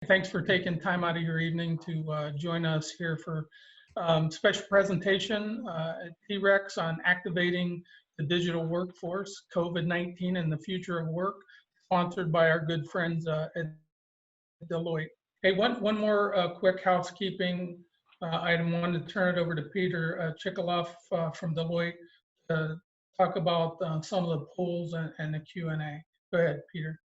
Thanks for taking time out of your evening to join us here for special presentation at T-Rex on activating the digital workforce, COVID-19 and the future of work, sponsored by our good friends at Deloitte. Hey, one more quick housekeeping item. I wanted to turn it over to Peter Chikaloff from Deloitte to talk about some of the polls and the Q&A. Go ahead, Peter.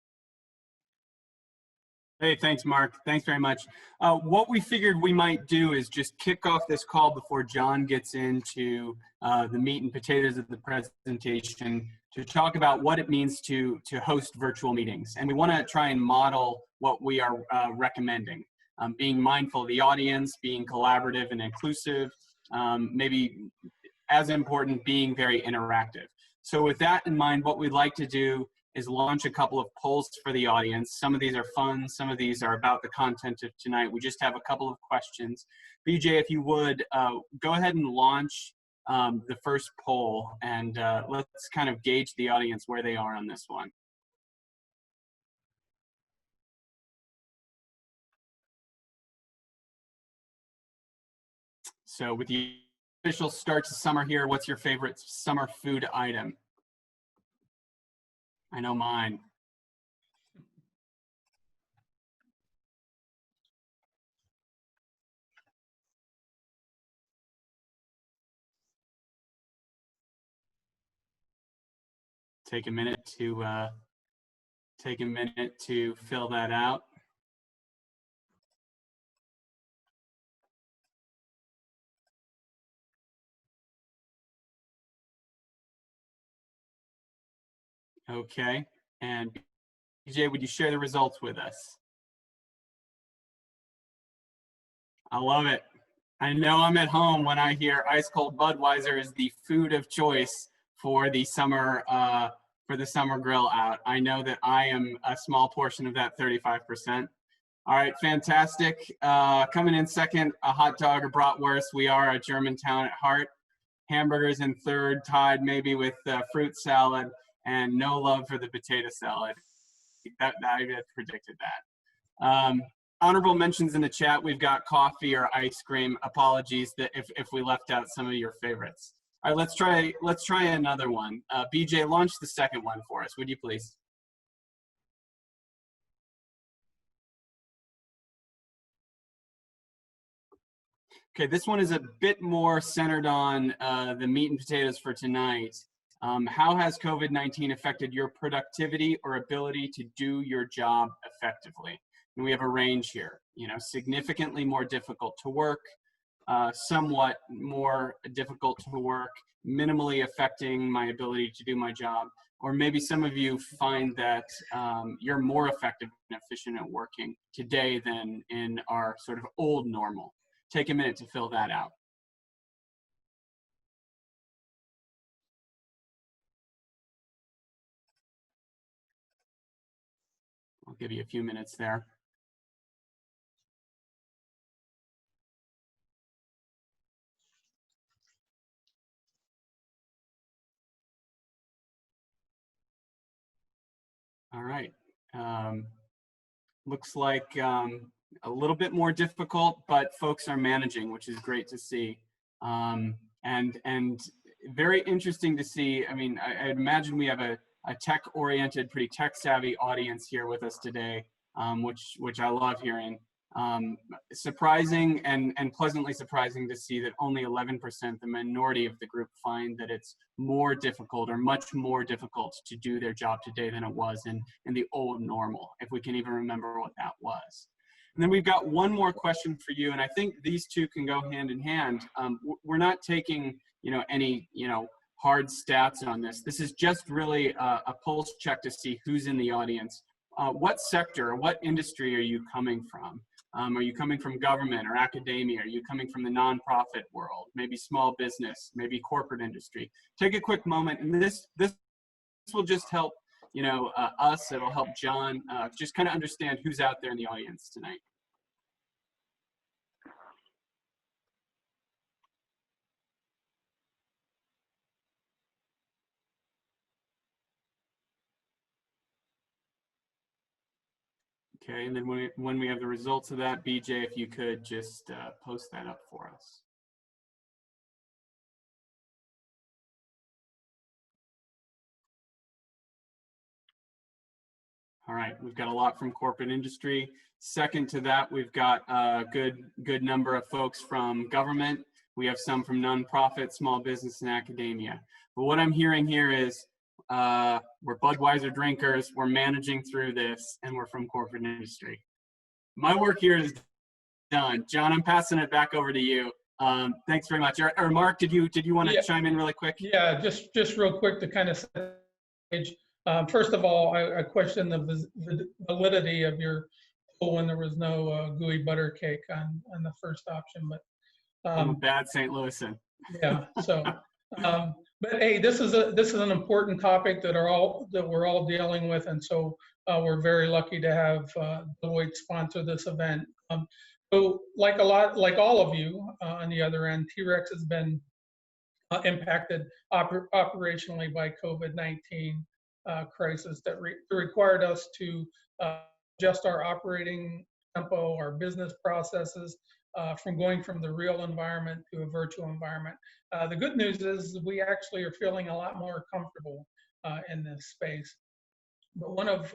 Hey, thanks, Mark. Thanks very much. What we figured we might do is just kick off this call before John gets into the meat and potatoes of the presentation to talk about what it means to host virtual meetings. And we want to try and model what we are recommending, being mindful of the audience, being collaborative and inclusive, maybe as important, being very interactive. So with that in mind, what we'd like to do is launch a couple of polls for the audience. Some of these are fun, some of these are about the content of tonight. We just have a couple of questions. BJ, if you would, go ahead and launch the first poll, and let's kind of gauge the audience where they are on this one. So with the official start to summer here, what's your favorite summer food item? I know mine. Take a minute to fill that out. Okay, and BJ, would you share the results with us? I love it. I know I'm at home when I hear ice cold Budweiser is the food of choice for the summer grill out. I know that I am a small portion of that 35%. All right, fantastic. Coming in second, a hot dog or bratwurst. We are a Germantown at heart. Hamburgers in third, tied maybe with fruit salad, and no love for the potato salad. I had predicted that. Honorable mentions in the chat. We've got coffee or ice cream. Apologies that if we left out some of your favorites. All right, let's try another one. BJ, launch the second one for us, would you please? Okay, this one is a bit more centered on the meat and potatoes for tonight. How has COVID-19 affected your productivity or ability to do your job effectively? And we have a range here, significantly more difficult to work, somewhat more difficult to work, minimally affecting my ability to do my job, or maybe some of you find that you're more effective and efficient at working today than in our sort of old normal. Take a minute to fill that out. I'll give you a few minutes there. All right. Looks like a little bit more difficult, but folks are managing, which is great to see. And very interesting to see. I mean, I imagine we have a tech-oriented, pretty tech-savvy audience here with us today, which I love hearing. Surprising and pleasantly surprising to see that only 11%, the minority of the group, find that it's more difficult or much more difficult to do their job today than it was in the old normal, if we can even remember what that was. And then we've got one more question for you, and I think these two can go hand in hand. We're not taking any hard stats on this. This is just really a pulse check to see who's in the audience. What sector or what industry are you coming from? Are you coming from government or academia? Are you coming from the nonprofit world? Maybe small business, maybe corporate industry. Take a quick moment, and this will just help us. It'll help John just kind of understand who's out there in the audience tonight. Okay, and then when we have the results of that, BJ, if you could just post that up for us. All right, we've got a lot from corporate industry. Second to that, we've got a good number of folks from government. We have some from nonprofit, small business, and academia. But what I'm hearing here is we're Budweiser drinkers, we're managing through this, and we're from corporate industry. My work here is done. John, I'm passing it back over to you. Thanks very much. Or Mark, did you want to chime in really quick? Yeah, just real quick to kind of set the stage. First of all, I question the validity of your poll when there was no gooey butter cake on the first option, but I'm a bad St. Louisan. yeah. So, but hey, this is an important topic that we're all dealing with, and so we're very lucky to have Deloitte sponsor this event. So, like all of you on the other end, T-Rex has been impacted operationally by COVID-19 crisis that required us to adjust our operating tempo, our business processes, from going from the real environment to a virtual environment. The good news is we actually are feeling a lot more comfortable in this space. But one of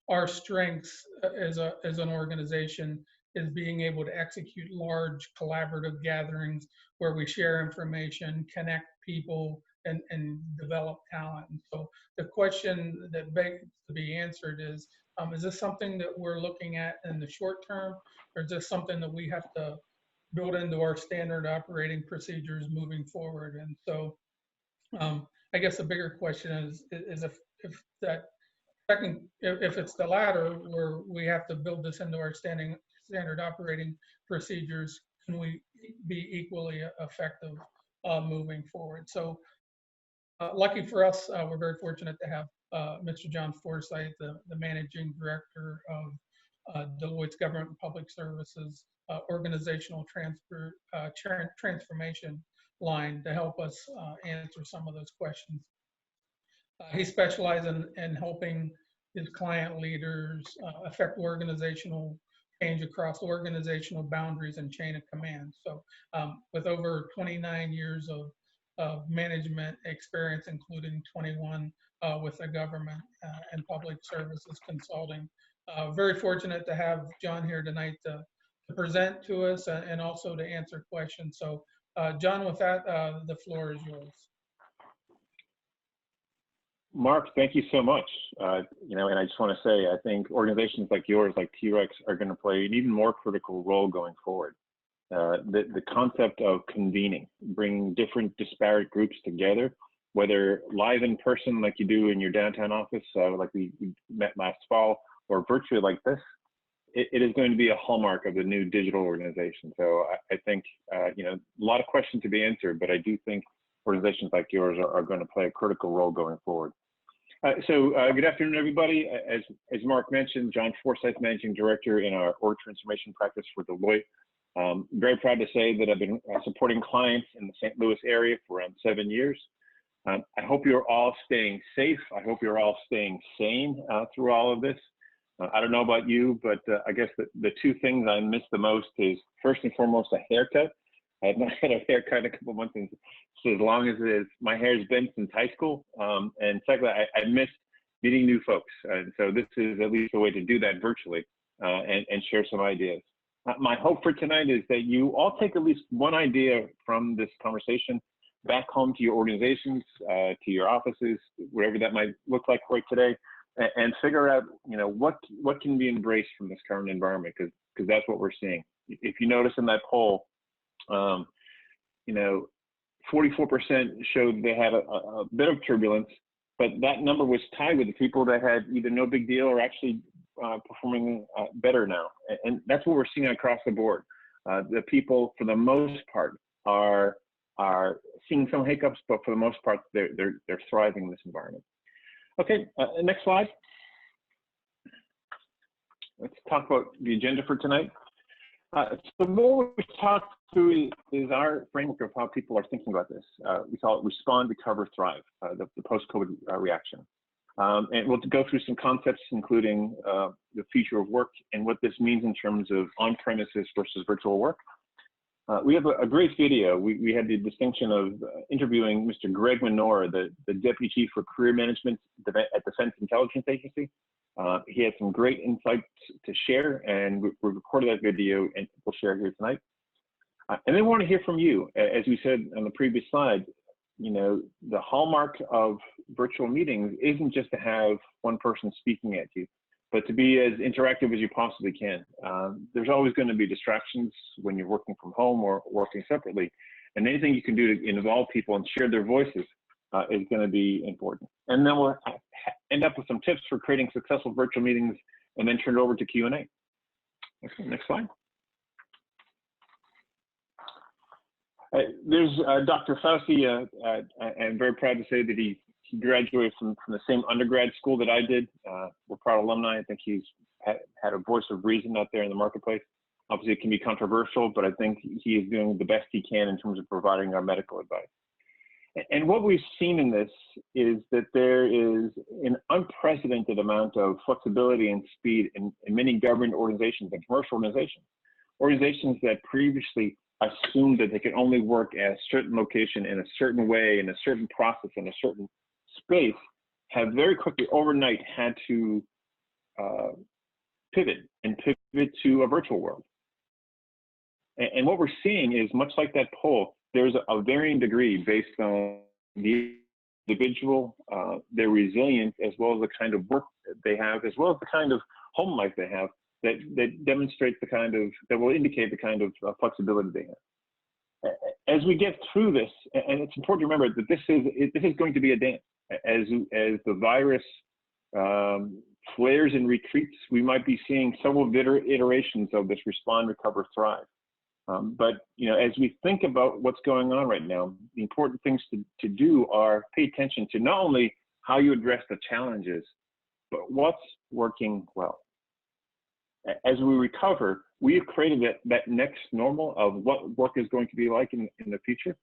our strengths as an organization is being able to execute large collaborative gatherings where we share information, connect people, and develop talent. And so the question that begs to be answered is this something that we're looking at in the short term, or is this something that we have to build into our standard operating procedures moving forward? And so I guess the bigger question is if that second, if it's the latter, where we have to build this into our standard operating procedures, can we be equally effective moving forward? So lucky for us, we're very fortunate to have Mr. John Forsythe, the managing director of Deloitte's Government and Public Services organizational transformation line to help us answer some of those questions. He specializes in helping his client leaders affect organizational change across organizational boundaries and chain of command. So with over 29 years of management experience, including 21 with the government and public services consulting. Very fortunate to have John here tonight to present to us and also to answer questions. So John, with that, the floor is yours. Mark, thank you so much. And I just want to say, I think organizations like yours, like T-Rex, are going to play an even more critical role going forward. The concept of convening, bringing different disparate groups together, whether live in person like you do in your downtown office, like we met last fall, or virtually like this, it is going to be a hallmark of the new digital organization. So I think, a lot of questions to be answered, but I do think organizations like yours are going to play a critical role going forward. Good afternoon, everybody. As Mark mentioned, John Forsythe, Managing Director in our org transformation practice for Deloitte. Very proud to say that I've been supporting clients in the St. Louis area for around 7 years. I hope you're all staying safe. I hope you're all staying sane through all of this. I don't know about you, but I guess the two things I miss the most is, first and foremost, a haircut. I have not had a haircut in a couple of months, so as long as it is, my hair's been since high school. And secondly, I miss meeting new folks. And so this is at least a way to do that virtually and share some ideas. My hope for tonight is that you all take at least one idea from this conversation back home to your organizations, to your offices, whatever that might look like right today, and figure out, what can be embraced from this current environment, because that's what we're seeing. If you notice in that poll, 44% showed they had a bit of turbulence, but that number was tied with the people that had either no big deal or actually performing better now. And that's what we're seeing across the board. The people, for the most part, are seeing some hiccups, but for the most part, they're thriving in this environment. Okay, next slide. Let's talk about the agenda for tonight. So what we talked through is our framework of how people are thinking about this. We call it respond, recover, thrive, the post-COVID reaction. And we'll go through some concepts, including the future of work and what this means in terms of on-premises versus virtual work. We have a great video. We had the distinction of interviewing Mr. Greg Minora, the Deputy Chief for Career Management at Defense Intelligence Agency. He had some great insights to share, and we recorded that video and we'll share here tonight. And then we want to hear from you. As we said on the previous slide, you know, the hallmark of virtual meetings isn't just to have one person speaking at you, but to be as interactive as you possibly can. There's always going to be distractions when you're working from home or working separately, and anything you can do to involve people and share their voices is going to be important. And then we'll end up with some tips for creating successful virtual meetings, and then turn it over to Q&A. Next slide. There's Dr. Forsythe. I'm very proud to say that he graduated from the same undergrad school that I did. We're proud alumni. I think he's had a voice of reason out there in the marketplace. Obviously, it can be controversial, but I think he is doing the best he can in terms of providing our medical advice. And what we've seen in this is that there is an unprecedented amount of flexibility and speed in many government organizations and commercial organizations. Organizations that previously assumed that they could only work at a certain location in a certain way, in a certain process, in a certain space, have very quickly overnight had to pivot to a virtual world. And what we're seeing is, much like that poll, there's a varying degree based on the individual, their resilience, as well as the kind of work that they have, as well as the kind of home life they have, that demonstrates the kind of, that will indicate the kind of flexibility they have. As we get through this, and it's important to remember that this is going to be a dance. As the virus flares and retreats, we might be seeing several iterations of this respond, recover, thrive. But you know, as we think about what's going on right now, the important things to do are pay attention to not only how you address the challenges, but what's working well. As we recover, we have created that next normal of what work is going to be like in the future.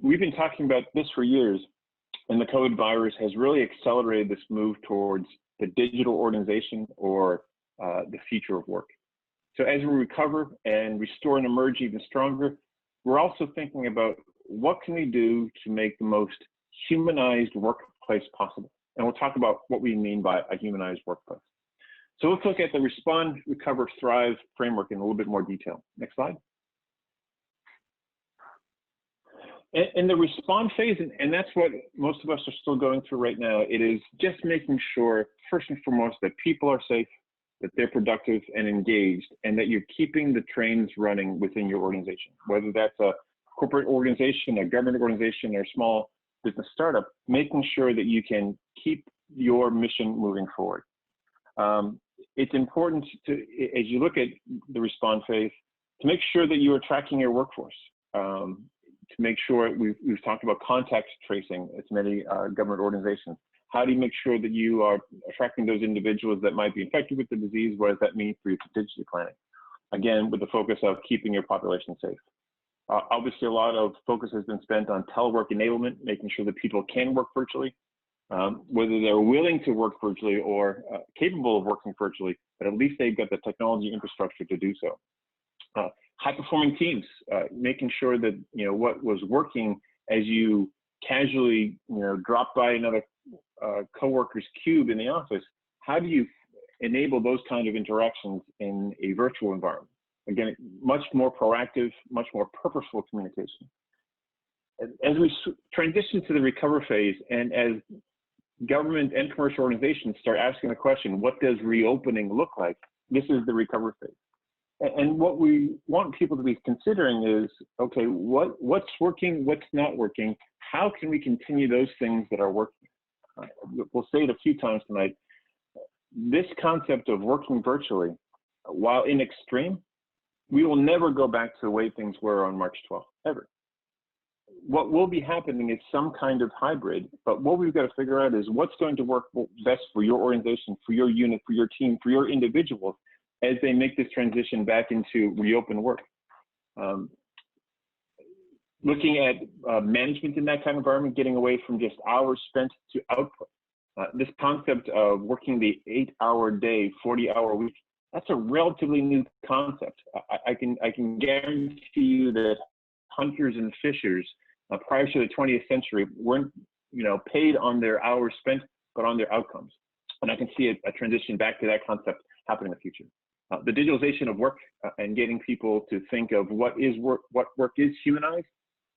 We've been talking about this for years, and the COVID virus has really accelerated this move towards the digital organization, or the future of work. So as we recover and restore and emerge even stronger, we're also thinking about what can we do to make the most humanized workplace possible. And we'll talk about what we mean by a humanized workplace. So let's look at the Respond, Recover, Thrive framework in a little bit more detail. Next slide. In the respond phase, and that's what most of us are still going through right now, it is just making sure, first and foremost, that people are safe, that they're productive and engaged, and that you're keeping the trains running within your organization. Whether that's a corporate organization, a government organization, or a small business startup, making sure that you can keep your mission moving forward. It's important to, as you look at the respond phase, to make sure that you are tracking your workforce. To make sure, we've talked about contact tracing at many government organizations. How do you make sure that you are tracking those individuals that might be infected with the disease? What does that mean for your contingency planning? Again, with the focus of keeping your population safe. Obviously, a lot of focus has been spent on telework enablement, making sure that people can work virtually, whether they're willing to work virtually or capable of working virtually, but at least they've got the technology infrastructure to do so. High-performing teams, making sure that what was working as you casually drop by another coworker's cube in the office. How do you enable those kind of interactions in a virtual environment? Again, much more proactive, much more purposeful communication. As we transition to the recover phase, and as government and commercial organizations start asking the question, what does reopening look like? This is the recover phase. And what we want people to be considering is, okay, what's working, what's not working? How can we continue those things that are working? We'll say it a few times tonight. This concept of working virtually, while in extreme, we will never go back to the way things were on March 12th, ever. What will be happening is some kind of hybrid, but what we've got to figure out is what's going to work best for your organization, for your unit, for your team, for your individuals, as they make this transition back into reopen work. Looking at management in that kind of environment, getting away from just hours spent to output. This concept of working the 8-hour day, 40-hour week, that's a relatively new concept. I can guarantee you that hunters and fishers prior to the 20th century weren't, paid on their hours spent, but on their outcomes. And I can see a transition back to that concept happening in the future. The digitalization of work and getting people to think of what work is humanized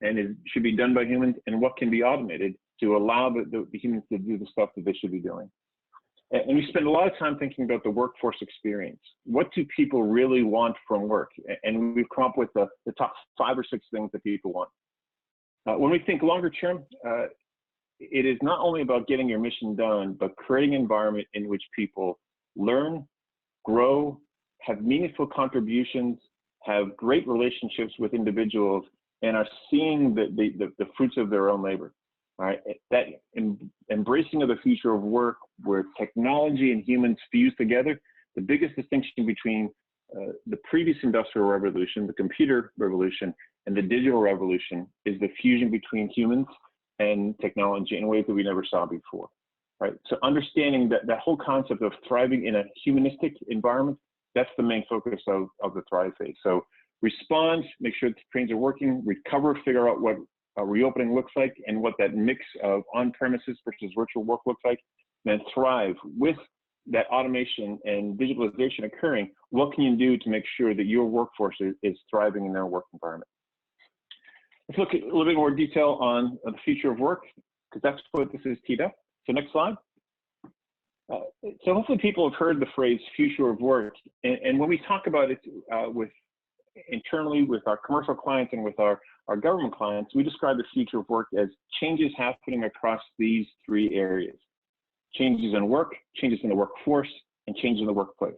and should be done by humans, and what can be automated to allow the humans to do the stuff that they should be doing. And we spend a lot of time thinking about the workforce experience. What do people really want from work? And we've come up with the top 5 or 6 things that people want. When we think longer term, it is not only about getting your mission done, but creating an environment in which people learn, grow, have meaningful contributions, have great relationships with individuals, and are seeing the fruits of their own labor. All right, that embracing of the future of work where technology and humans fuse together. The biggest distinction between the previous industrial revolution, the computer revolution, and the digital revolution is the fusion between humans and technology in ways that we never saw before. Right, so understanding that whole concept of thriving in a humanistic environment, that's the main focus of the Thrive phase. So respond, make sure the trains are working, recover, figure out what reopening looks like and what that mix of on-premises versus virtual work looks like, and then thrive with that automation and digitalization occurring. What can you do to make sure that your workforce is thriving in their work environment? Let's look at a little bit more detail on the future of work, because that's what this is teed up. So next slide. So hopefully people have heard the phrase future of work. And when we talk about it internally with our commercial clients and with our government clients, we describe the future of work as changes happening across these 3 areas: changes in work, changes in the workforce, and changes in the workplace.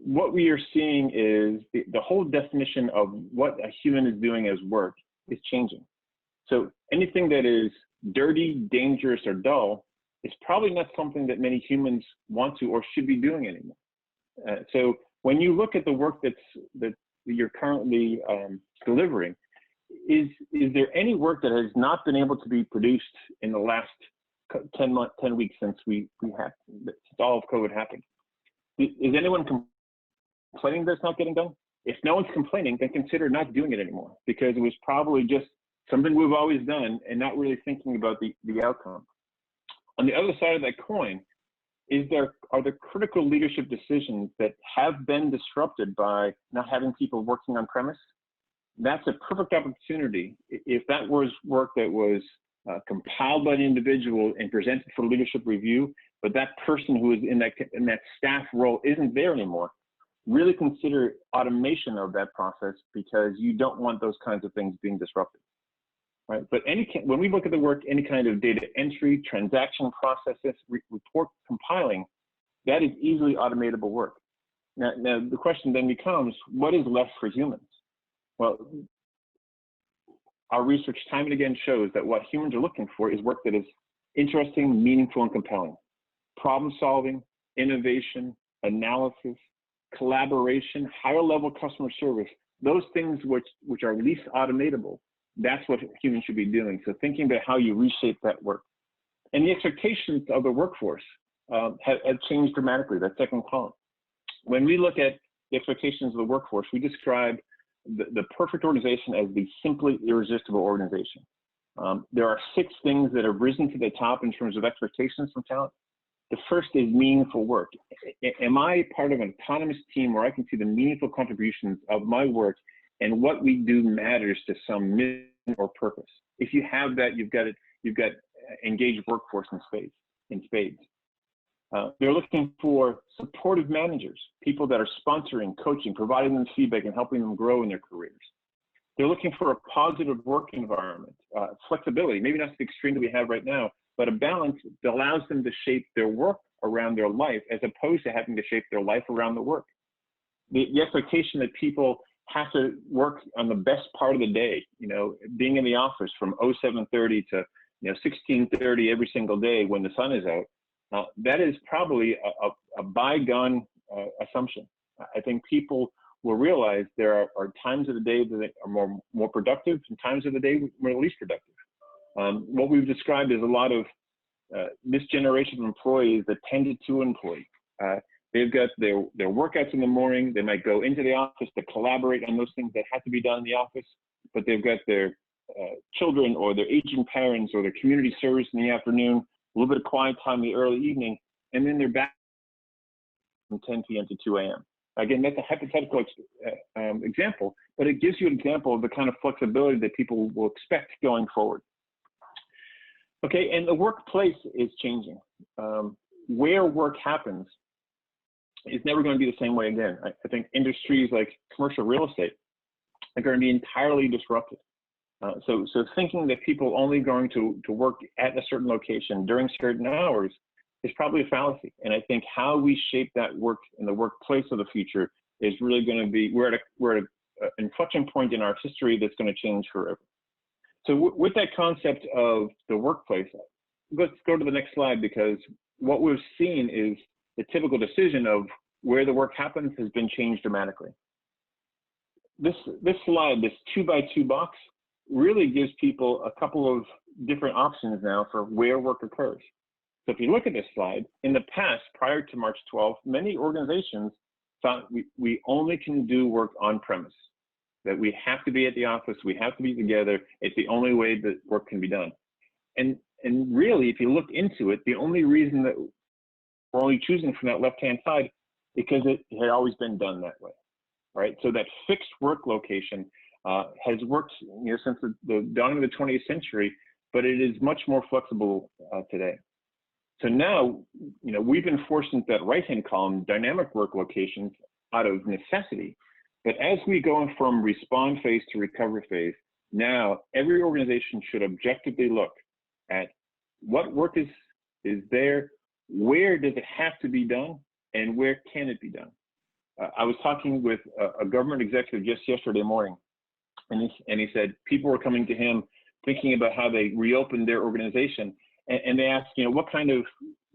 What we are seeing is the whole definition of what a human is doing as work is changing. So anything that is dirty, dangerous, or dull is probably not something that many humans want to or should be doing anymore. So when you look at the work that you're currently delivering, is there any work that has not been able to be produced in the last 10 weeks since since all of COVID happened? Is anyone complaining that it's not getting done? If no one's complaining, then consider not doing it anymore, because it was probably just something we've always done and not really thinking about the outcome. On the other side of that coin, are there critical leadership decisions that have been disrupted by not having people working on premise? That's a perfect opportunity. If that was work that was compiled by the individual and presented for leadership review, but that person who is in that staff role isn't there anymore, really consider automation of that process, because you don't want those kinds of things being disrupted. Right? But when we look at the work, any kind of data entry, transaction processes, report compiling, that is easily automatable work. Now the question then becomes, what is left for humans? Well, our research time and again shows that what humans are looking for is work that is interesting, meaningful, and compelling. Problem solving, innovation, analysis, collaboration, higher level customer service, those things which are least automatable, that's what humans should be doing. So thinking about how you reshape that work. And the expectations of the workforce have changed dramatically, that second column. When we look at the expectations of the workforce, we describe the perfect organization as the simply irresistible organization. There are 6 things that have risen to the top in terms of expectations from talent. The first is meaningful work. Am I part of an autonomous team where I can see the meaningful contributions of my work and what we do matters to some mission or purpose? If you have that, you've got engaged workforce in spades. They're looking for supportive managers, people that are sponsoring, coaching, providing them feedback, and helping them grow in their careers. They're looking for a positive work environment, flexibility, maybe not to the extreme that we have right now, but a balance that allows them to shape their work around their life, as opposed to having to shape their life around the work. The expectation that people have to work on the best part of the day, being in the office from 07:30 to 16:30 every single day when the sun is out, that is probably a bygone assumption. I think people will realize there are times of the day that are more productive and times of the day more least productive. What we've described is a lot of this generation of employees that tended to employ. They've got their workouts in the morning. They might go into the office to collaborate on those things that have to be done in the office, but they've got their children or their aging parents or their community service in the afternoon, a little bit of quiet time in the early evening, and then they're back from 10 p.m. to 2 a.m. Again, that's a hypothetical example, but it gives you an example of the kind of flexibility that people will expect going forward. Okay, and the workplace is changing. Where work happens is never going to be the same way again. I think industries like commercial real estate are going to be entirely disrupted. So thinking that people only going to work at a certain location during certain hours is probably a fallacy. And I think how we shape that work in the workplace of the future is really going to be, we're at an inflection point in our history that's going to change forever. So with that concept of the workplace, let's go to the next slide, because what we've seen is the typical decision of where the work happens has been changed dramatically. This slide, this 2x2 box, really gives people a couple of different options now for where work occurs. So if you look at this slide, in the past, prior to March 12th, many organizations thought we only can do work on premise, that we have to be at the office, we have to be together, it's the only way that work can be done. And really, if you look into it, the only reason that we're only choosing from that left-hand side, because it had always been done that way, right? So that fixed work location has worked, since the dawning of the 20th century, but it is much more flexible today. So now, we've been forced into that right-hand column, dynamic work locations, out of necessity. But as we go from respond phase to recovery phase, now every organization should objectively look at what work is there, where does it have to be done, and where can it be done. I was talking with a government executive just yesterday morning, and he said people were coming to him thinking about how they reopened their organization, and they asked, what kind of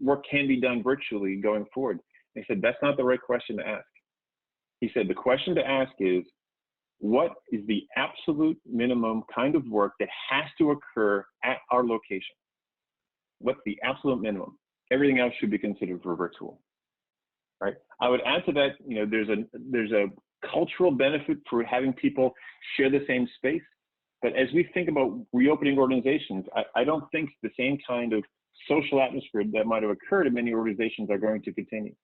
work can be done virtually going forward? He said, that's not the right question to ask. He said, the question to ask is, what is the absolute minimum kind of work that has to occur at our location? What's the absolute minimum? Everything else should be considered for virtual, right? I would add to that, there's a cultural benefit for having people share the same space. But as we think about reopening organizations, I don't think the same kind of social atmosphere that might have occurred in many organizations are going to continue.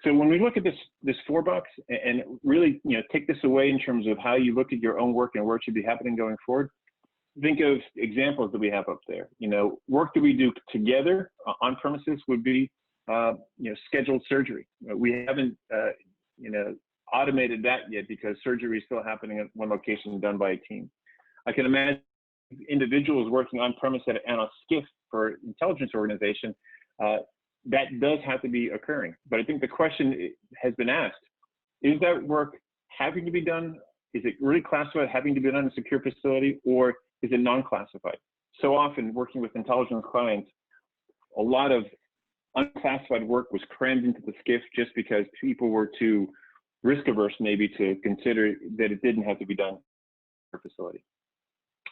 So when we look at this 4-box and really take this away in terms of how you look at your own work and where it should be happening going forward, think of examples that we have up there. Work that we do together on premises would be scheduled surgery. We haven't automated that yet because surgery is still happening at one location done by a team. I can imagine individuals working on premise on a SCIF for intelligence organization, that does have to be occurring. But I think the question has been asked, is that work having to be done? Is it really classified having to be done in a secure facility, or is it non-classified? So often working with intelligence clients, a lot of unclassified work was crammed into the SCIF just because people were too risk averse maybe to consider that it didn't have to be done in a facility.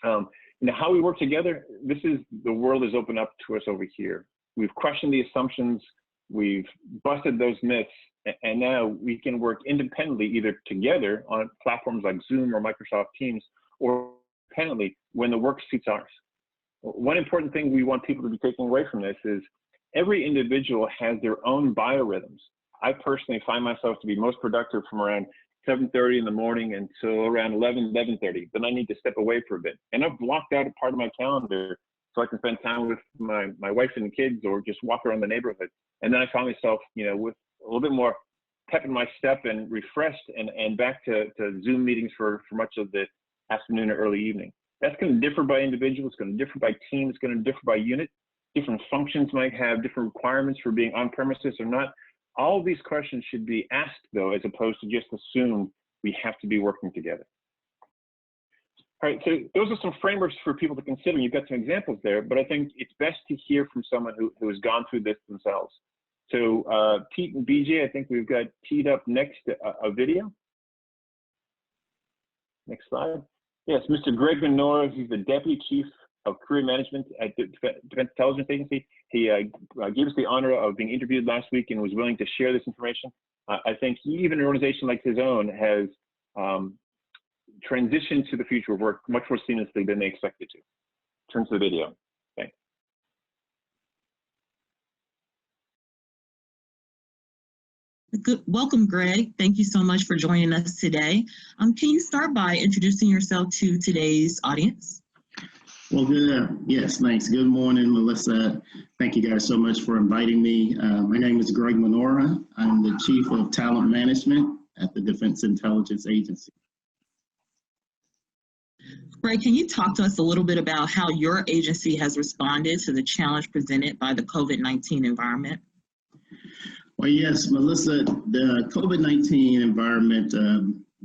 How we work together, the world has opened up to us over here. We've questioned the assumptions, we've busted those myths, and now we can work independently, either together on platforms like Zoom or Microsoft Teams, or independently when the work suits ours. One important thing we want people to be taking away from this is every individual has their own biorhythms. I personally find myself to be most productive from around 7:30 in the morning until around 11:30. Then I need to step away for a bit. And I've blocked out a part of my calendar so I can spend time with my wife and the kids, or just walk around the neighborhood. And then I find myself, with a little bit more pep in my step and refreshed and back to Zoom meetings for much of the afternoon or early evening. That's going to differ by individual, it's going to differ by team, it's going to differ by unit. Different functions might have different requirements for being on premises or not. All of these questions should be asked, though, as opposed to just assume we have to be working together. All right, so those are some frameworks for people to consider. You've got some examples there, but I think it's best to hear from someone who has gone through this themselves. So Pete and BJ, I think we've got teed up next a video. Next slide. Yes, Mr. Greg Minora, he's the Deputy Chief of Career Management at the Defense Intelligence Agency. He gave us the honor of being interviewed last week and was willing to share this information. I think even an organization like his own has transitioned to the future of work much more seamlessly than they expected to. Turn to the video. Thanks. Welcome, Greg. Thank you so much for joining us today. Can you start by introducing yourself to today's audience? Well, good. Yes, thanks. Good morning, Melissa. Thank you guys so much for inviting me. My name is Greg Menorah. I'm the Chief of Talent Management at the Defense Intelligence Agency. Greg, can you talk to us a little bit about how your agency has responded to the challenge presented by the COVID-19 environment? Well, yes, Melissa, the COVID-19 environment,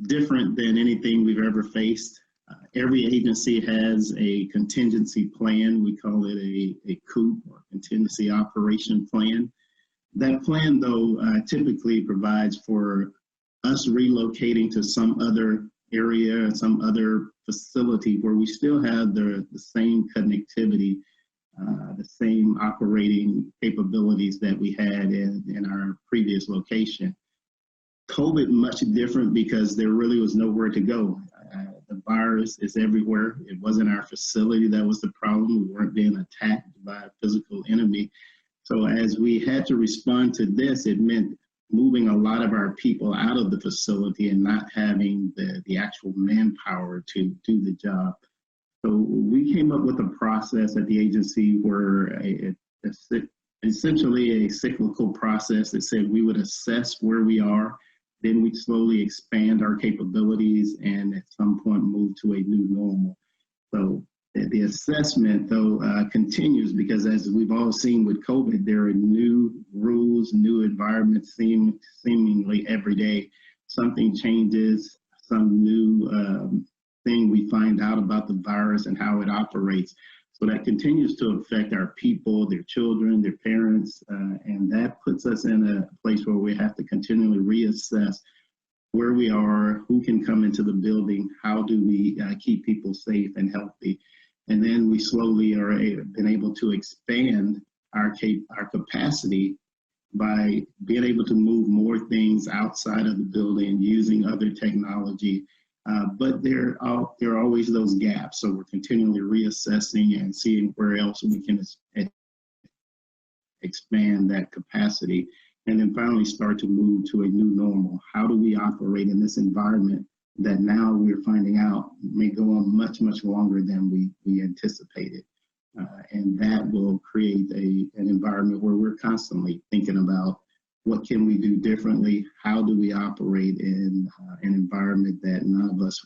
different than anything we've ever faced. Every agency has a contingency plan. We call it a COOP, or contingency operation plan. That plan, though, typically provides for us relocating to some other area, some other facility where we still have the same connectivity, the same operating capabilities that we had in our previous location. COVID, much different because there really was nowhere to go. The virus is everywhere. It wasn't our facility that was the problem. We weren't being attacked by a physical enemy. So as we had to respond to this, it meant moving a lot of our people out of the facility and not having the actual manpower to do the job. So we came up with a process at the agency where essentially a cyclical process that said we would assess where we are, then we'd slowly expand our capabilities and at some point move to a new normal. So the assessment, though, continues because as we've all seen with COVID, there are new rules, new environments seemingly every day. Something changes, some new thing we find out about the virus and how it operates. So that continues to affect our people, their children, their parents, and that puts us in a place where we have to continually reassess where we are, who can come into the building, how do we keep people safe and healthy. And then we slowly been able to expand our capacity by being able to move more things outside of the building using other technology. But there are always those gaps. So we're continually reassessing and seeing where else we can expand that capacity. And then finally start to move to a new normal. How do we operate in this environment that now we're finding out may go on much, much longer than we anticipated? And that will create an environment where we're constantly thinking about what can we do differently? How do we operate in an environment that none of us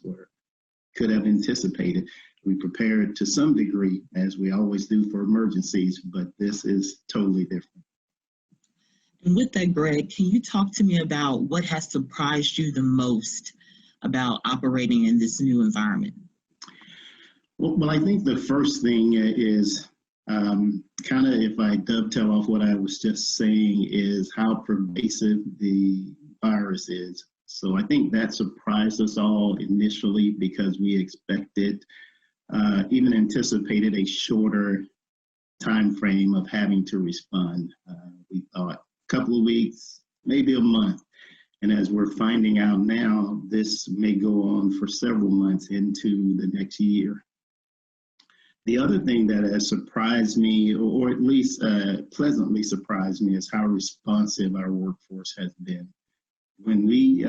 could have anticipated? We prepared to some degree, as we always do for emergencies, but this is totally different. And with that, Greg, can you talk to me about what has surprised you the most about operating in this new environment? Well, I think the first thing is kind of, if I dovetail off what I was just saying, is how pervasive the virus is. So I think that surprised us all initially because we expected, even anticipated a shorter time frame of having to respond. We thought a couple of weeks, maybe a month. And as we're finding out now, this may go on for several months into the next year. The other thing that has surprised me, or at least pleasantly surprised me, is how responsive our workforce has been. When we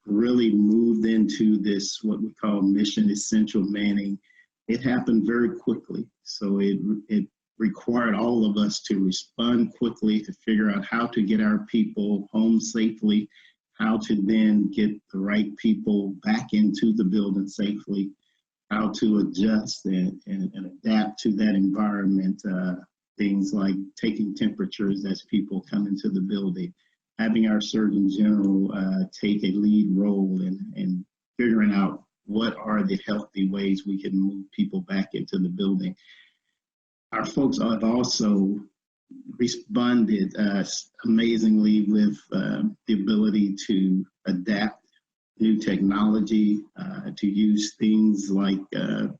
really moved into this, what we call mission essential manning, it happened very quickly. So it required all of us to respond quickly, to figure out how to get our people home safely, how to then get the right people back into the building safely, how to adjust and adapt to that environment. Things like taking temperatures as people come into the building, having our Surgeon General take a lead role in figuring out what are the healthy ways we can move people back into the building. Our folks have also responded amazingly with the ability to adapt new technology, to use things like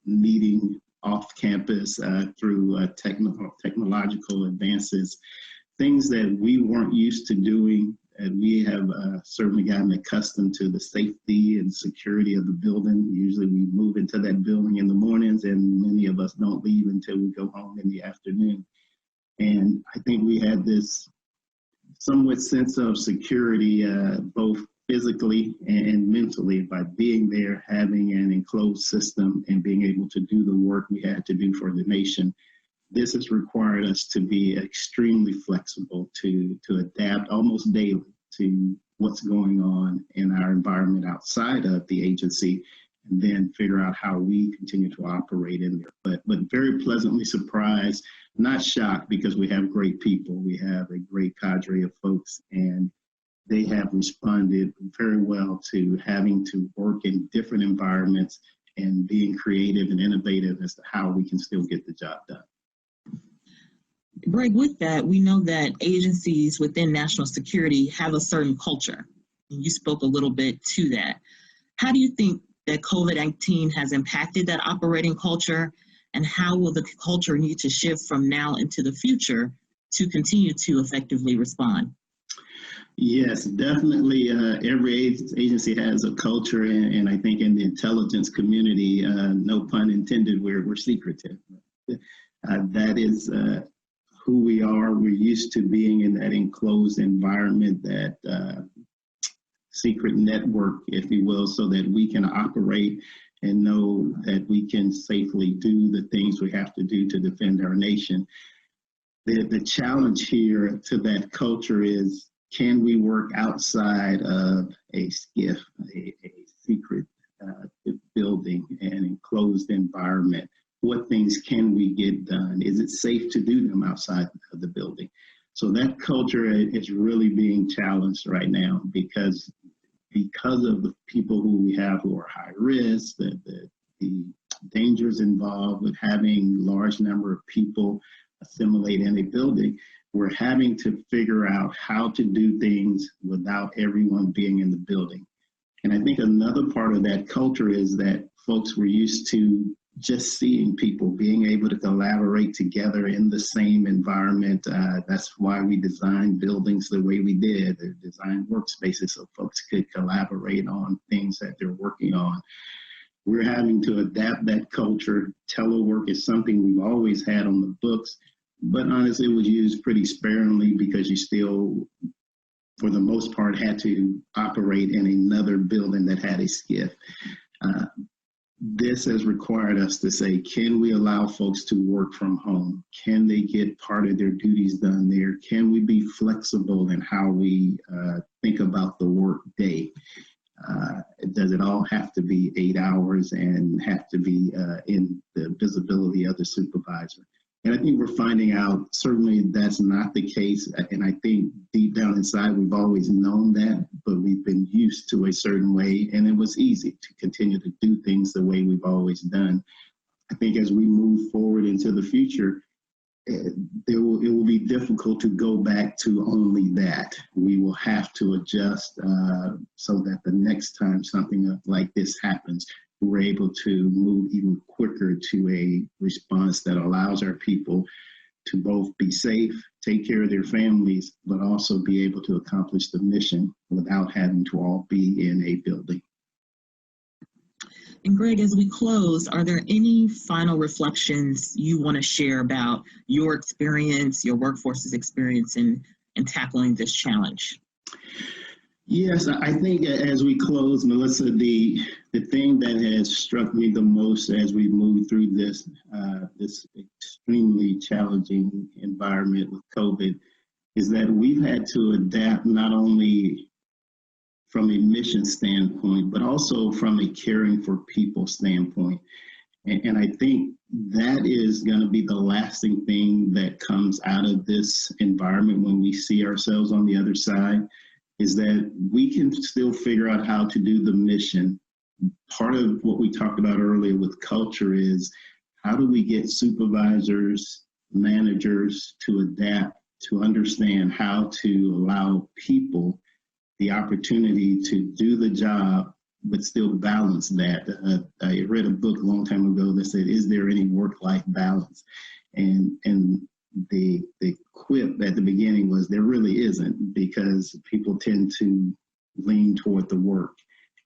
meeting off campus through technological advances, things that we weren't used to doing. And we have certainly gotten accustomed to the safety and security of the building. Usually we move into that building in the mornings, and many of us don't leave until we go home in the afternoon. And I think we had this somewhat sense of security, both physically and mentally, by being there, having an enclosed system, and being able to do the work we had to do for the nation. This has required us to be extremely flexible, to adapt almost daily to what's going on in our environment outside of the agency, and then figure out how we continue to operate in there. But very pleasantly surprised, not shocked, because we have great people. We have a great cadre of folks, and they have responded very well to having to work in different environments and being creative and innovative as to how we can still get the job done. Greg, with that, we know that agencies within national security have a certain culture. You spoke a little bit to that. How do you think that COVID-19 has impacted that operating culture, and how will the culture need to shift from now into the future to continue to effectively respond? Yes, definitely. Every agency has a culture, and I think in the intelligence community, no pun intended, we're secretive. That is who we are. We're used to being in that enclosed environment, that secret network, if you will, so that we can operate and know that we can safely do the things we have to do to defend our nation. The challenge here to that culture is, can we work outside of a SCIF, a secret building, an enclosed environment? What things can we get done? Is it safe to do them outside of the building? So that culture is really being challenged right now, because of the people who we have who are high risk, the dangers involved with having large number of people assimilate in a building. We're having to figure out how to do things without everyone being in the building. And I think another part of that culture is that folks were used to just seeing people, being able to collaborate together in the same environment. That's why we designed buildings the way we did, designed workspaces so folks could collaborate on things that they're working on. We're having to adapt that culture. Telework is something we've always had on the books, but honestly, it was used pretty sparingly, because you still, for the most part, had to operate in another building that had a SCIF. This has required us to say, can we allow folks to work from home? Can they get part of their duties done there? Can we be flexible in how we think about the work day? Does it all have to be 8 hours and have to be in the visibility of the supervisor? And I think we're finding out certainly that's not the case. And I think deep down inside, we've always known that, but we've been used to a certain way. And it was easy to continue to do things the way we've always done. I think as we move forward into the future, it will be difficult to go back to only that. We will have to adjust so that the next time something like this happens, we're able to move even quicker to a response that allows our people to both be safe, take care of their families, but also be able to accomplish the mission without having to all be in a building. And Greg, as we close, are there any final reflections you want to share about your experience, your workforce's experience in tackling this challenge? Yes, I think as we close, Melissa, the thing that has struck me the most as we move through this extremely challenging environment with COVID is that we've had to adapt not only from a mission standpoint, but also from a caring for people standpoint. And I think that is going to be the lasting thing that comes out of this environment when we see ourselves on the other side, is that we can still figure out how to do the mission. Part of what we talked about earlier with culture is, how do we get supervisors, managers to adapt, to understand how to allow people the opportunity to do the job, but still balance that. I read a book a long time ago that said, "Is there any work-life balance?" And the quip at the beginning was, there really isn't, because people tend to lean toward the work.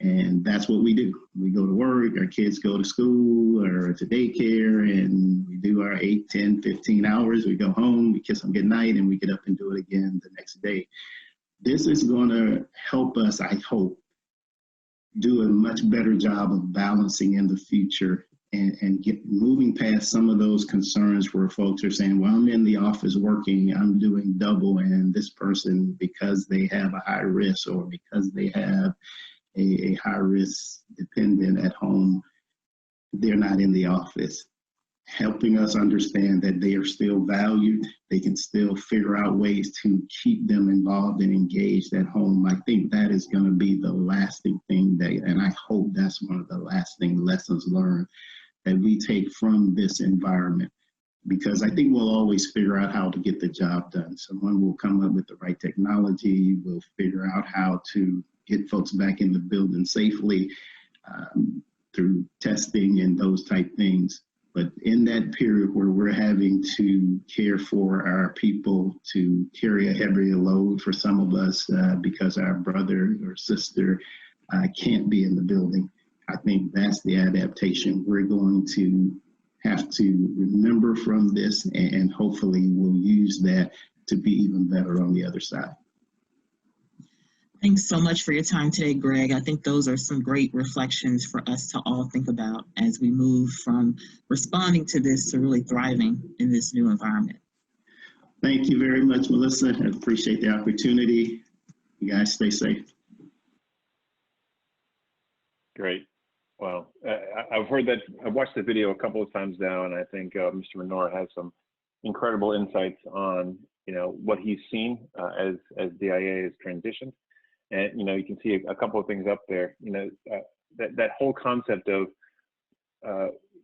And that's what we do. We go to work, our kids go to school or to daycare, and we do our 8, 10, 15 hours. We go home, we kiss them goodnight, and we get up and do it again the next day. This is going to help us, I hope, do a much better job of balancing in the future and get moving past some of those concerns where folks are saying, well, I'm in the office working, I'm doing double, and this person, because they have a high risk or because they have a high risk dependent at home, they're not in the office. Helping us understand that they are still valued, they can still figure out ways to keep them involved and engaged at home. I think that is going to be the lasting thing, and I hope that's one of the lasting lessons learned that we take from this environment, because I think we'll always figure out how to get the job done. Someone will come up with the right technology, we'll figure out how to get folks back in the building safely through testing and those type things. But in that period where we're having to care for our people, to carry a heavier load for some of us because our brother or sister can't be in the building, I think that's the adaptation we're going to have to remember from this, and hopefully we'll use that to be even better on the other side. Thanks so much for your time today, Greg. I think those are some great reflections for us to all think about as we move from responding to this to really thriving in this new environment. Thank you very much, Melissa. I appreciate the opportunity. You guys stay safe. Great. Well, I've heard that, I've watched the video a couple of times now, and I think Mr. Menor has some incredible insights on, what he's seen as DIA has transitioned. And, you can see a couple of things up there, that whole concept of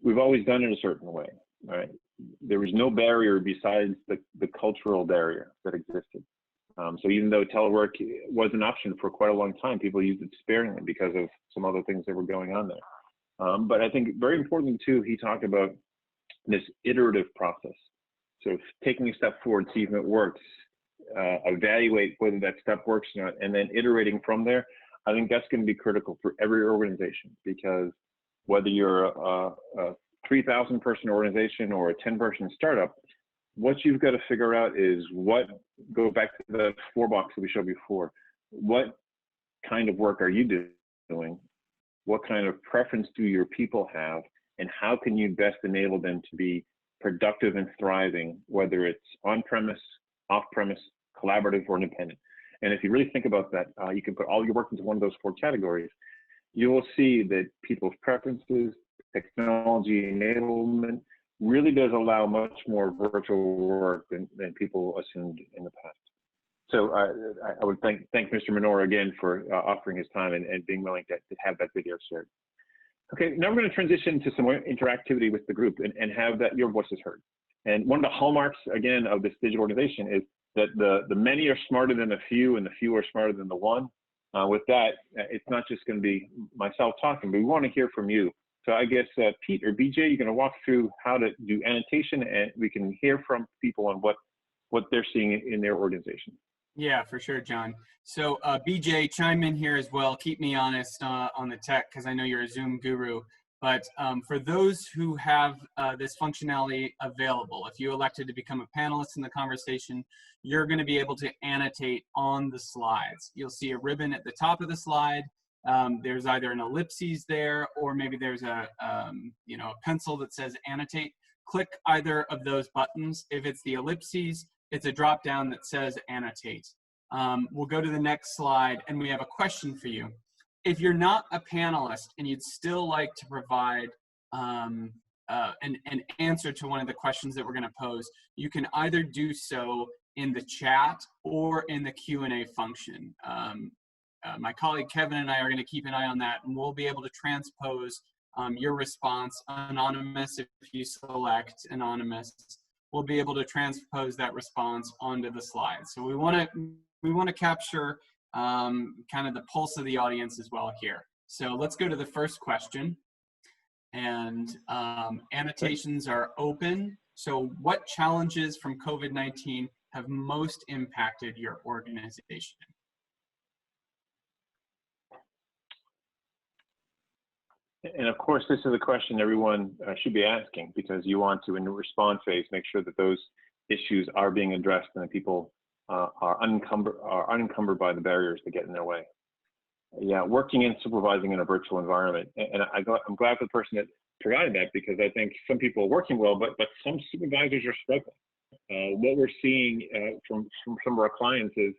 we've always done it a certain way, right? There was no barrier besides the cultural barrier that existed. So even though telework was an option for quite a long time, people used it sparingly because of some other things that were going on there. But I think very importantly too, he talked about this iterative process. So taking a step forward, see if it works, evaluate whether that step works or not, and then iterating from there. I think that's going to be critical for every organization, because whether you're a 3,000 person organization or a 10-person startup, what you've got to figure out is go back to the 4 box that we showed before. What kind of work are you doing? What kind of preference do your people have? And how can you best enable them to be productive and thriving, whether it's on-premise, off-premise, collaborative, or independent? And if you really think about that, you can put all your work into one of those 4 categories. You will see that people's preferences, technology enablement, really does allow much more virtual work than people assumed in the past. So I would thank Mr. Menor again for offering his time and being willing to have that video shared. Okay, now we're going to transition to some more interactivity with the group and have that your voice is heard. And one of the hallmarks, again, of this digital organization is that the many are smarter than the few, and the few are smarter than the one. With that, it's not just going to be myself talking, but we want to hear from you. So I guess Pete or BJ, you're going to walk through how to do annotation, and we can hear from people on what they're seeing in their organization. Yeah, for sure, John. So BJ, chime in here as well. Keep me honest on the tech, because I know you're a Zoom guru. But for those who have this functionality available, if you elected to become a panelist in the conversation, you're going to be able to annotate on the slides. You'll see a ribbon at the top of the slide. There's either an ellipses there, or maybe there's a pencil that says annotate. Click either of those buttons. If it's the ellipses, it's a drop down that says annotate. We'll go to the next slide, and we have a question for you. If you're not a panelist and you'd still like to provide an answer to one of the questions that we're going to pose, you can either do so in the chat or in the Q&A function. My colleague Kevin and I are going to keep an eye on that, and we'll be able to transpose your response, anonymous if you select anonymous. We'll be able to transpose that response onto the slides. So we want to capture kind of the pulse of the audience as well here. So let's go to the first question. And annotations are open. So what challenges from COVID-19 have most impacted your organization? And of course, this is a question everyone should be asking, because you want to, in the response phase, make sure that those issues are being addressed and that people are unencumbered by the barriers that get in their way. Yeah, working and supervising in a virtual environment. And I'm glad for the person that provided that, because I think some people are working well, but some supervisors are struggling. What we're seeing from some of our clients is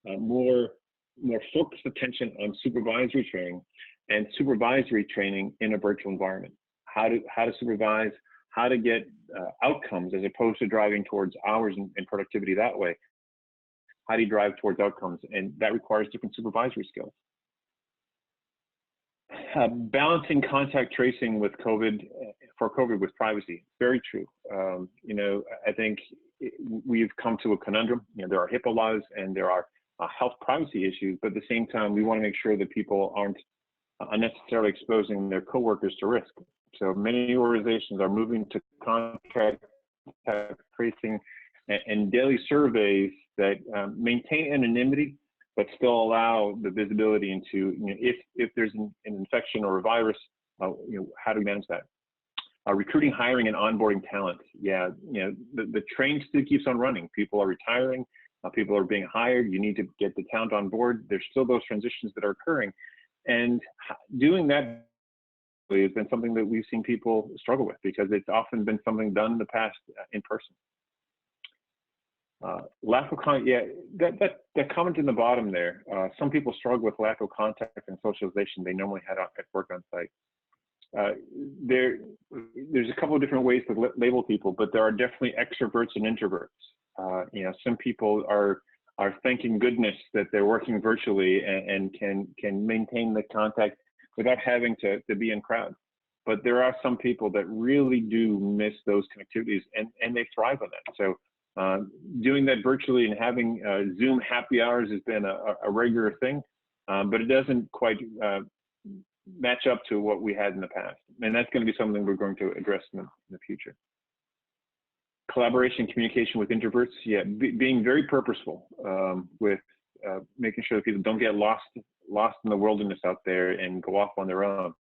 more focused attention on supervisory training and supervisory training in a virtual environment. How to supervise, how to get outcomes as opposed to driving towards hours and productivity that way. How do you drive towards outcomes? And that requires different supervisory skills. Balancing contact tracing with COVID with privacy, very true. You know, I think we've come to a conundrum. You know, there are HIPAA laws and there are health privacy issues, but at the same time, we want to make sure that people aren't unnecessarily exposing their coworkers to risk. So many organizations are moving to contact tracing and daily surveys that maintain anonymity, but still allow the visibility into, you know, if there's an infection or a virus, you know, how do we manage that? Recruiting, hiring, and onboarding talent. Yeah, you know, the train still keeps on running. People are retiring, people are being hired. You need to get the talent on board. There's still those transitions that are occurring. And doing that has been something that we've seen people struggle with, because it's often been something done in the past in person. Lack of contact, yeah, that comment in the bottom there, some people struggle with lack of contact and socialization they normally had at work on site. There's a couple of different ways to label people, but there are definitely extroverts and introverts. You know, some people are thanking goodness that they're working virtually and can maintain the contact without having to be in crowds. But there are some people that really do miss those connectivities, and they thrive on that. So doing that virtually and having Zoom happy hours has been a regular thing, but it doesn't quite match up to what we had in the past. And that's going to be something we're going to address in the future. Collaboration, communication with introverts, yeah, being very purposeful with making sure that people don't get lost in the wilderness out there and go off on their own,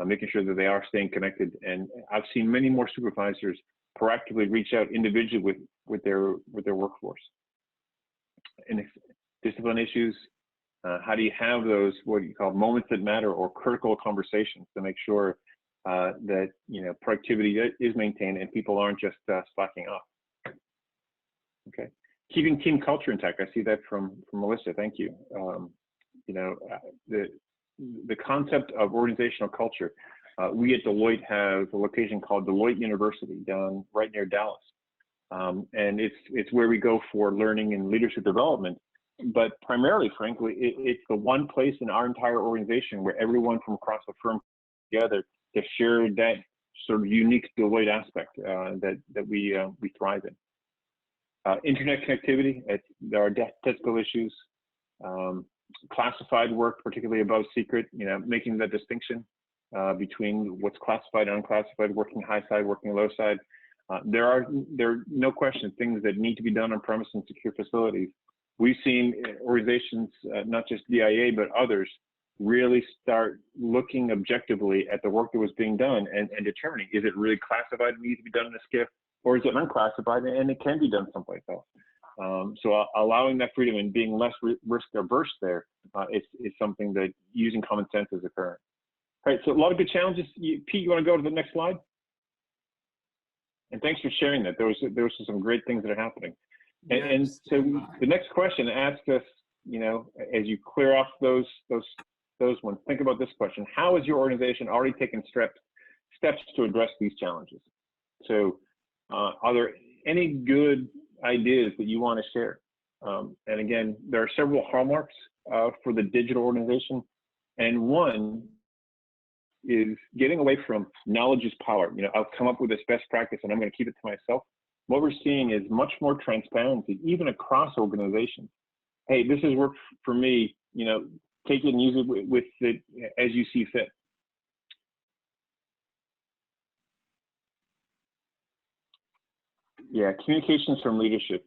making sure that they are staying connected. And I've seen many more supervisors proactively reach out individually with their workforce. And discipline issues, how do you have those, what you call moments that matter, or critical conversations to make sure that, you know, productivity is maintained and people aren't just slacking off. Okay, keeping team culture intact. I see that from Melissa. Thank you. You know, the concept of organizational culture. We at Deloitte have a location called Deloitte University down right near Dallas, and it's where we go for learning and leadership development. But primarily, frankly, it's the one place in our entire organization where everyone from across the firm together to share that sort of unique Deloitte aspect that we thrive in. Internet connectivity, there are technical issues. Classified work, particularly above secret, you know, making that distinction between what's classified and unclassified, working high side, working low side. There are no question things that need to be done on premise and secure facilities. We've seen organizations, not just DIA, but others, really start looking objectively at the work that was being done and determining, is it really classified and needs to be done in a SCIF, or is it unclassified and it can be done someplace else? So allowing that freedom and being less risk averse there is something that using common sense is occurring. All right, so a lot of good challenges. Pete, you want to go to the next slide? And thanks for sharing that. There was some great things that are happening. And so the next question asks us, you know, as you clear off those ones, think about this question: how has your organization already taken steps to address these challenges? So, are there any good ideas that you want to share? And again, there are several hallmarks for the digital organization, and one is getting away from knowledge is power. You know, I'll come up with this best practice and I'm going to keep it to myself. What we're seeing is much more transparency, even across organizations. Hey, this has worked for me. You know, take it and use it with it as you see fit. Yeah, communications from leadership.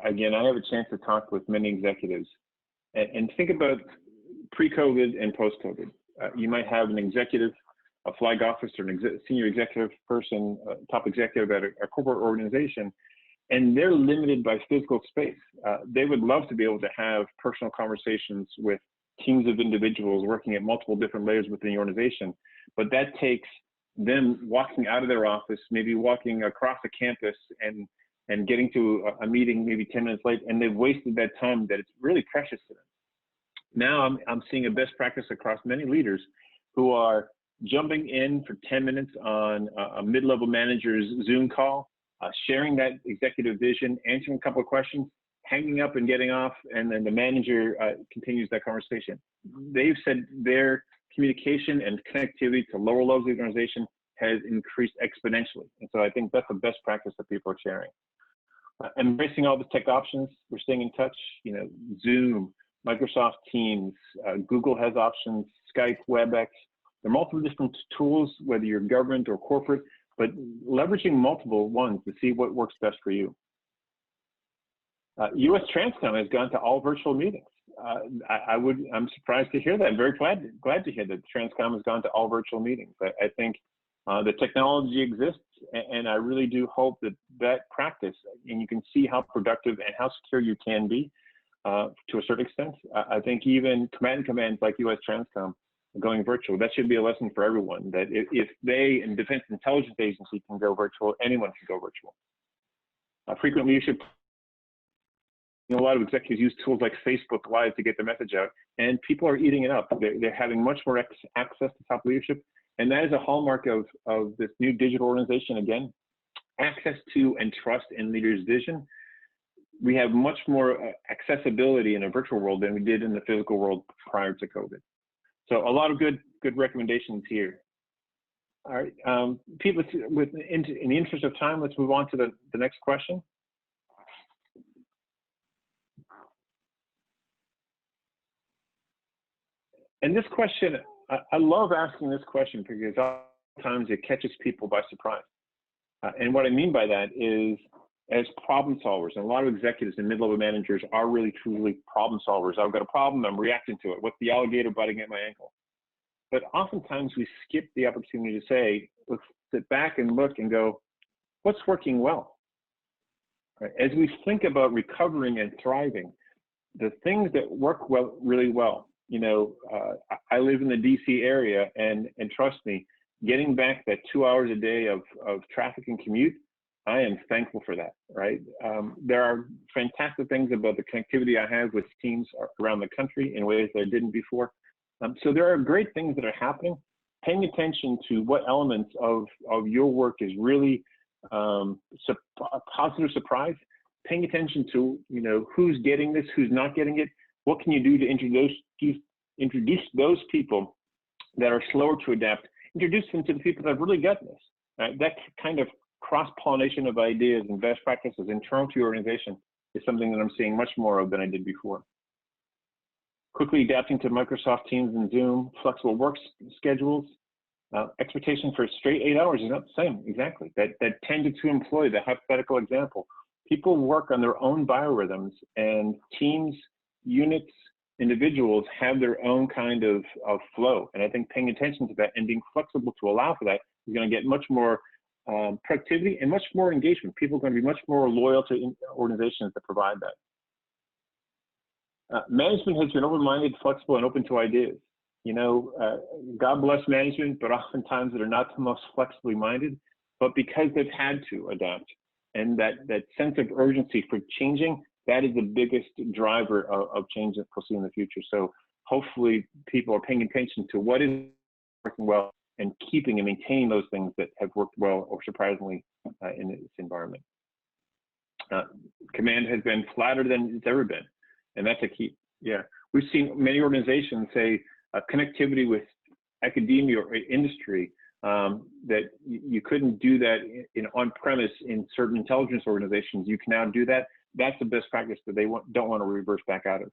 Again, I have a chance to talk with many executives and think about pre-COVID and post-COVID. You might have an executive, a flag officer, senior executive person, top executive at a corporate organization, and they're limited by physical space. They would love to be able to have personal conversations with teams of individuals working at multiple different layers within the organization, but that takes them walking out of their office, maybe walking across the campus and getting to a meeting maybe 10 minutes late, and they've wasted that time that it's really precious to them. Now I'm seeing a best practice across many leaders who are jumping in for 10 minutes on a mid-level manager's Zoom call, sharing that executive vision, answering a couple of questions, hanging up and getting off, and then the manager continues that conversation. They've said their communication and connectivity to lower levels of the organization has increased exponentially. And so I think that's the best practice that people are sharing. Embracing all the tech options, we're staying in touch, you know, Zoom, Microsoft Teams, Google has options, Skype, WebEx. There are multiple different tools, whether you're government or corporate, but leveraging multiple ones to see what works best for you. US Transcom has gone to all virtual meetings. I'm surprised to hear that. I'm very glad to hear that Transcom has gone to all virtual meetings. I think the technology exists, and I really do hope that practice, and you can see how productive and how secure you can be to a certain extent. I think even commands like US Transcom going virtual, that should be a lesson for everyone, that if they and Defense Intelligence Agency can go virtual, anyone can go virtual. Frequent leadership. You know, a lot of executives use tools like Facebook Live to get the message out, and people are eating it up. They're having much more access to top leadership, and that is a hallmark of this new digital organization. Again, access to and trust in leaders' vision. We have much more accessibility in a virtual world than we did in the physical world prior to COVID. So a lot of good recommendations here. All right, people, in the interest of time, let's move on to the next question. And this question, I love asking this question because sometimes it catches people by surprise. And what I mean by that is, as problem solvers, and a lot of executives and mid-level managers are really truly problem solvers. I've got a problem, I'm reacting to it. What's the alligator biting at my ankle? But oftentimes we skip the opportunity to say, let's sit back and look and go, what's working well? Right? As we think about recovering and thriving, the things that work well, really well, you know, I live in the DC area, and trust me, getting back that 2 hours a day of traffic and commute, I am thankful for that, right? There are fantastic things about the connectivity I have with teams around the country in ways that I didn't before. So there are great things that are happening. Paying attention to what elements of your work is really a positive surprise. Paying attention to, you know, who's getting this, who's not getting it. What can you do to introduce those people that are slower to adapt? Introduce them to the people that have really gotten this. Right? That kind of cross-pollination of ideas and best practices internal to your organization is something that I'm seeing much more of than I did before. Quickly adapting to Microsoft Teams and Zoom, flexible work schedules. Expectation for straight 8 hours is not the same, exactly. That 10 to 2 employee, the hypothetical example. People work on their own biorhythms, and teams, units, individuals have their own kind of flow. And I think paying attention to that and being flexible to allow for that is going to get much more productivity and much more engagement. People are going to be much more loyal to organizations that provide that. Management has been open-minded, flexible, and open to ideas. You know, God bless management, but oftentimes they're not the most flexibly minded, but because they've had to adapt. And that sense of urgency for changing, that is the biggest driver of change that we'll see in the future. So hopefully people are paying attention to what is working well and keeping and maintaining those things that have worked well or surprisingly in this environment. Command has been flatter than it's ever been, and that's a key. Yeah, we've seen many organizations say connectivity with academia or industry, that you couldn't do that in on-premise in certain intelligence organizations. You can now do that. That's the best practice that they don't want to reverse back out of.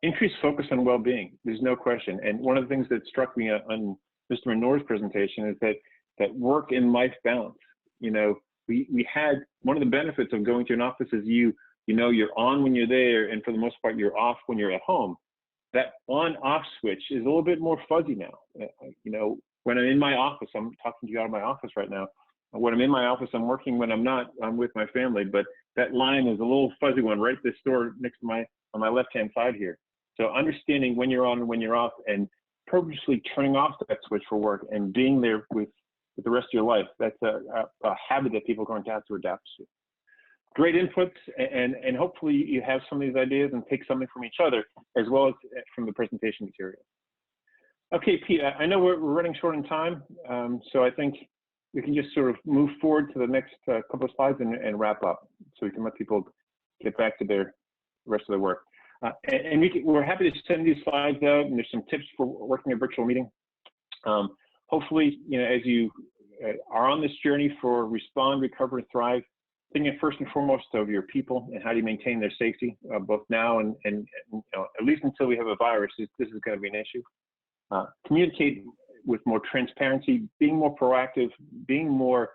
Increased focus on well-being, there's no question. And one of the things that struck me on Mr. Menor's presentation is that work and life balance. You know, we had, one of the benefits of going to an office is you know, you're on when you're there, and for the most part, you're off when you're at home. That on-off switch is a little bit more fuzzy now. You know, when I'm in my office, I'm talking to you out of my office right now. When I'm in my office, I'm working. When I'm not, I'm with my family. But that line is a little fuzzy one right this door next to on my left-hand side here. So understanding when you're on and when you're off, and purposely turning off that switch for work and being there with the rest of your life, that's a habit that people are going to have to adapt to. Great inputs, and hopefully you have some of these ideas and take something from each other, as well as from the presentation material. Okay, Pete, I know we're running short on time, so I think we can just sort of move forward to the next couple of slides and wrap up, so we can let people get back to their rest of their work. And we're happy to send these slides out, and there's some tips for working a virtual meeting. Hopefully, you know, as you are on this journey for Respond, Recover, and Thrive, thinking first and foremost of your people and how do you maintain their safety, both now and you know, at least until we have a virus, this is going to be an issue. Communicate with more transparency, being more proactive, being more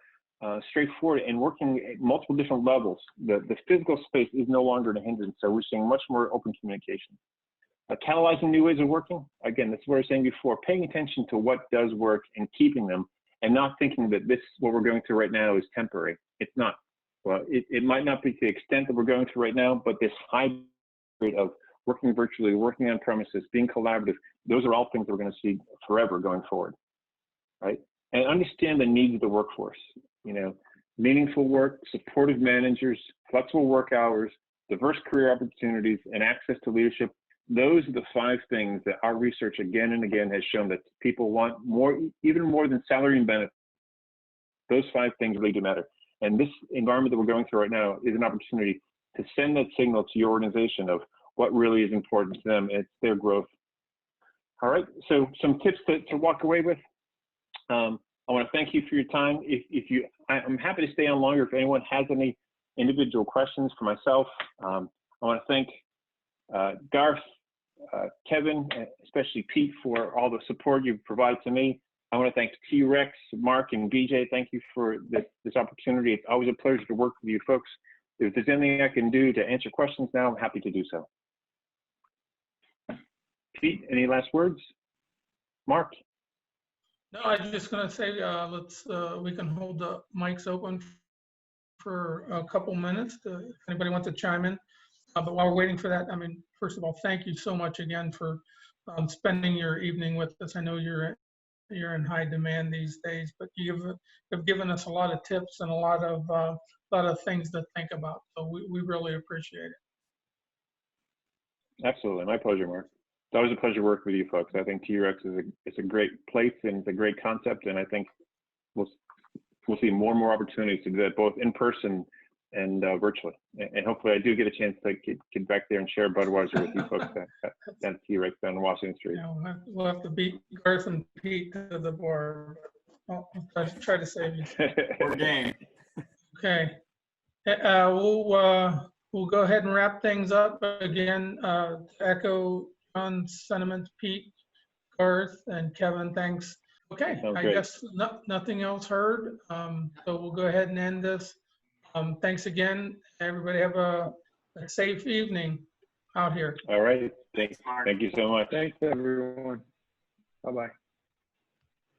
straightforward, and working at multiple different levels. The physical space is no longer a hindrance, so we're seeing much more open communication. Catalyzing new ways of working. Again, that's what I was saying before, paying attention to what does work and keeping them, and not thinking that this, what we're going through right now, is temporary. It's not. Well, it might not be to the extent that we're going through right now, but this hybrid of working virtually, working on premises, being collaborative, those are all things that we're going to see forever going forward, right? And understand the needs of the workforce. You know, meaningful work, supportive managers, flexible work hours, diverse career opportunities, and access to leadership. Those are the 5 things that our research again and again has shown that people want more, even more than salary and benefits. Those 5 things really do matter. And this environment that we're going through right now is an opportunity to send that signal to your organization of what really is important to them. It's their growth. All right, so some tips to walk away with. I want to thank you for your time. I'm happy to stay on longer if anyone has any individual questions for myself. I want to thank Garth, Kevin, especially Pete, for all the support you've provided to me. I want to thank T-Rex, Mark, and BJ. Thank you for this opportunity. It's always a pleasure to work with you folks. If there's anything I can do to answer questions now, I'm happy to do so. Pete, any last words? Mark? No, I was just going to say, we can hold the mics open for a couple minutes if anybody wants to chime in. But while we're waiting for that, I mean, first of all, thank you so much again for spending your evening with us. I know you're in high demand these days, but you have given us a lot of tips and a lot of things to think about. So we really appreciate it. Absolutely, my pleasure, Mark. It's always a pleasure working with you folks. I think T-Rex is a great place and it's a great concept, and I think we'll see more and more opportunities to do that both in person and virtually. And hopefully I do get a chance to get back there and share Budweiser with you folks at T-Rex down in Washington Street. Yeah, we'll have to beat Garth and Pete to the bar. I'll try to save you. We're game. Okay. We'll go ahead and wrap things up. Again, to echo John's sentiments, Pete, Garth, and Kevin, thanks. Okay, I guess nothing else heard. So we'll go ahead and end this. Thanks again. Everybody have a safe evening out here. All right. Thank you so much. Thanks, everyone. Bye-bye.